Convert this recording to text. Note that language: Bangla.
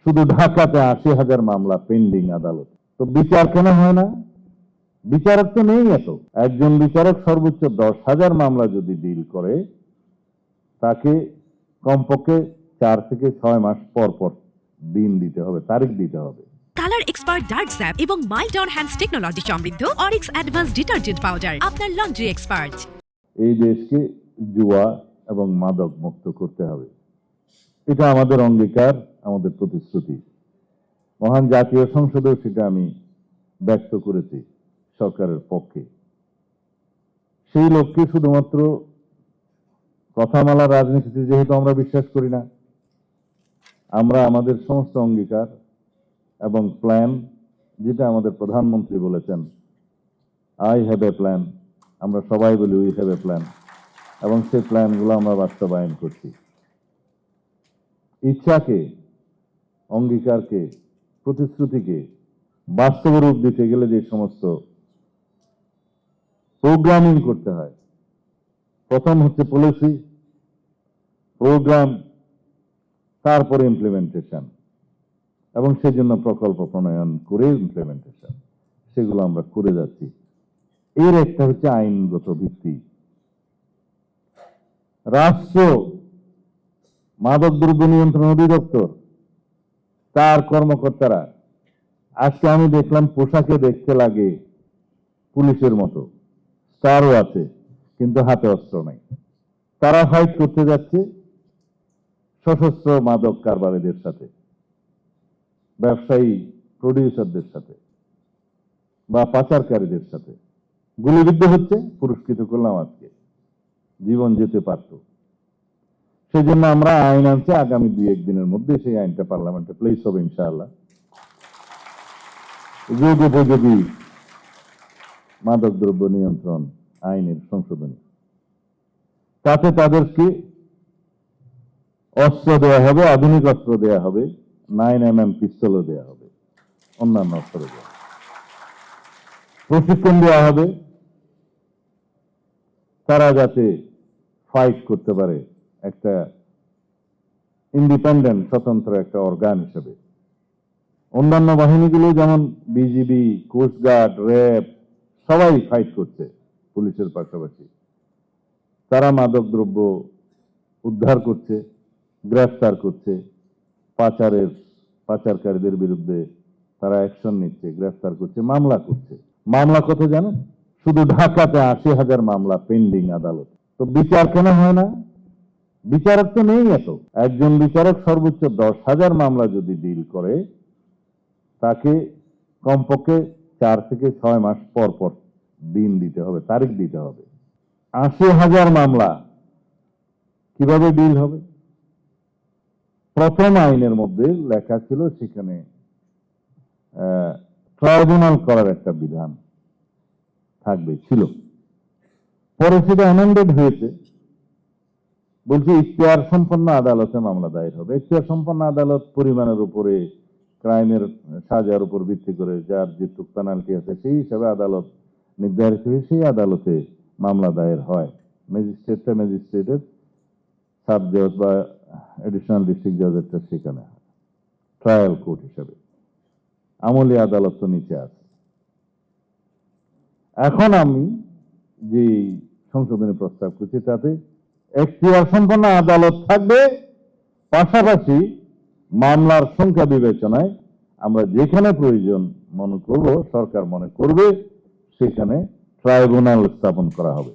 শুধু ঢাকাতে ৮০,০০০ মামলা পেন্ডিং আদালত। তো বিচার কেন হয় না? বিচারক তো নেই এত। একজন বিচারক সর্বোচ্চ ১০,০০০ মামলা যদি ডিল করে, তাকে কমপক্ষে ৪ থেকে ৬ মাস পর পর দিন দিতে হবে, তারিখ দিতে হবে। কালার এক্সপার্ট ডার্ক স্যাপ এবং মাইল্ড অন হ্যান্ডস টেকনোলজি সমৃদ্ধ অরিক্স অ্যাডভান্স ডিটারজেন্ট পাউডার আপনার লন্ড্রি এক্সপার্ট। এই দেশকে জুয়া এবং মাদক মুক্ত করতে হবে, এটা আমাদের অঙ্গীকার, আমাদের প্রতিশ্রুতি। মহান জাতীয় সংসদেও সেটা আমি ব্যক্ত করেছি সরকারের পক্ষে। সেই লক্ষ্যে শুধুমাত্র কথামালা রাজনীতিতে যেহেতু আমরা বিশ্বাস করি না, আমরা আমাদের সমস্ত অঙ্গীকার এবং প্ল্যান, যেটা আমাদের প্রধানমন্ত্রী বলেছেন, আই হ্যাভ এ প্ল্যান, আমরা সবাই বলি উই হ্যাভ এ প্ল্যান, এবং সেই প্ল্যানগুলো আমরা বাস্তবায়ন করছি। ইচ্ছাকে, অঙ্গীকারকে, প্রতিশ্রুতিকে বাস্তব রূপ দিতে গেলে যে সমস্ত প্রোগ্রামিং করতে হয়, প্রথম হচ্ছে পলিসি, প্রোগ্রাম, তারপরে ইমপ্লিমেন্টেশন, এবং সেজন্য প্রকল্প প্রণয়ন করে ইমপ্লিমেন্টেশন, সেগুলো আমরা করে যাচ্ছি। এর একটা হচ্ছে আইনগত ভিত্তি। রাষ্ট্র মাদকদ্রব্য নিয়ন্ত্রণ অধিদপ্তর, তার কর্মকর্তারা, আজকে আমি দেখলাম পোশাকে দেখতে লাগে পুলিশের মতো, স্টারও আছে, কিন্তু হাতে অস্ত্র নাই। তারা ফাইট করতে যাচ্ছে সশস্ত্র মাদক কারবারিদের সাথে, ব্যবসায়ী প্রডিউসারদের সাথে, বা পাচারকারীদের সাথে। গুলিবিদ্ধ হচ্ছে, পুরস্কৃত করলাম, আজকে জীবন যেতে পারত। সেজন্য আমরা আইন আনছি, আগামী ২-১ দিনের মধ্যে সেই আইনটা পার্লামেন্টে প্লেস হবে ইনশাআল্লাহ। যুগোপযোগী মাদকদ্রব্য নিয়ন্ত্রণ আইনের সংশোধনী, তাতে তাদেরকে অস্ত্র দেওয়া হবে, আধুনিক অস্ত্র দেওয়া হবে, 9mm পিস্তলও দেওয়া হবে, অন্যান্য অস্ত্র দেওয়া, প্রশিক্ষণ দেওয়া হবে, তারা যাতে ফাইট করতে পারে একটা ইন্ডিপেন্ডেন্ট, স্বতন্ত্র একটা অর্গান হিসেবে। অন্যান্য বাহিনীগুলো যেমন বিজিবি, কোস্টগার্ড, র্যাব, সবাই ফাইট করছে পুলিশের পাশাপাশি। তারা মাদকদ্রব্য উদ্ধার করছে, গ্রেফতার করছে, পাচারকারীদের বিরুদ্ধে তারা অ্যাকশন নিচ্ছে, গ্রেফতার করছে, মামলা করছে। মামলা কত জানেন? শুধু ঢাকাতে ৮০,০০০ মামলা পেন্ডিং আদালত। তো বিচার কেন হয় না? বিচারক তো নেই এত। একজন বিচারক সর্বোচ্চ ১০,০০০ মামলা যদি ডিল করে, তাকে কমপক্ষে ৪ থেকে ৬ মাস পর পর দিন দিতে হবে, তারিখ দিতে হবে। ৮০,০০০ মামলা কিভাবে ডিল হবে? প্রথম আইনের মধ্যে লেখা ছিল সেখানে ট্রাইব্যুনাল করার একটা বিধান থাকবে, ছিল। পরে সেটা অ্যামেন্ডেড হয়েছে, বলছে ইখতিয়ার সম্পন্ন আদালতে মামলা দায়ের হবে। ইখতিয়ার সম্পন্ন আদালত পরিমাণের উপরে, ক্রাইমের সাজার উপর ভিত্তি করে যার যেটুক পেনাল্টি আছে সেই হিসাবে আদালত নির্ধারিত হয়ে সেই আদালতে মামলা দায়ের হয়। ম্যাজিস্ট্রেটের, সাব জজ বা এডিশনাল ডিস্ট্রিক্ট জজেরটা সেখানে হয় ট্রায়াল কোর্ট হিসাবে। আমলি আদালত তো নিচে আছে। এখন আমি যে সংশোধনী প্রস্তাব করছি, তাতে এখতিয়ার সম্পন্ন আদালত থাকবে, পাশাপাশি মামলার সংখ্যা বিবেচনায় আমরা যেখানে প্রয়োজন মনে করব, সরকার মনে করবে, সেখানে ট্রাইব্যুনাল স্থাপন করা হবে।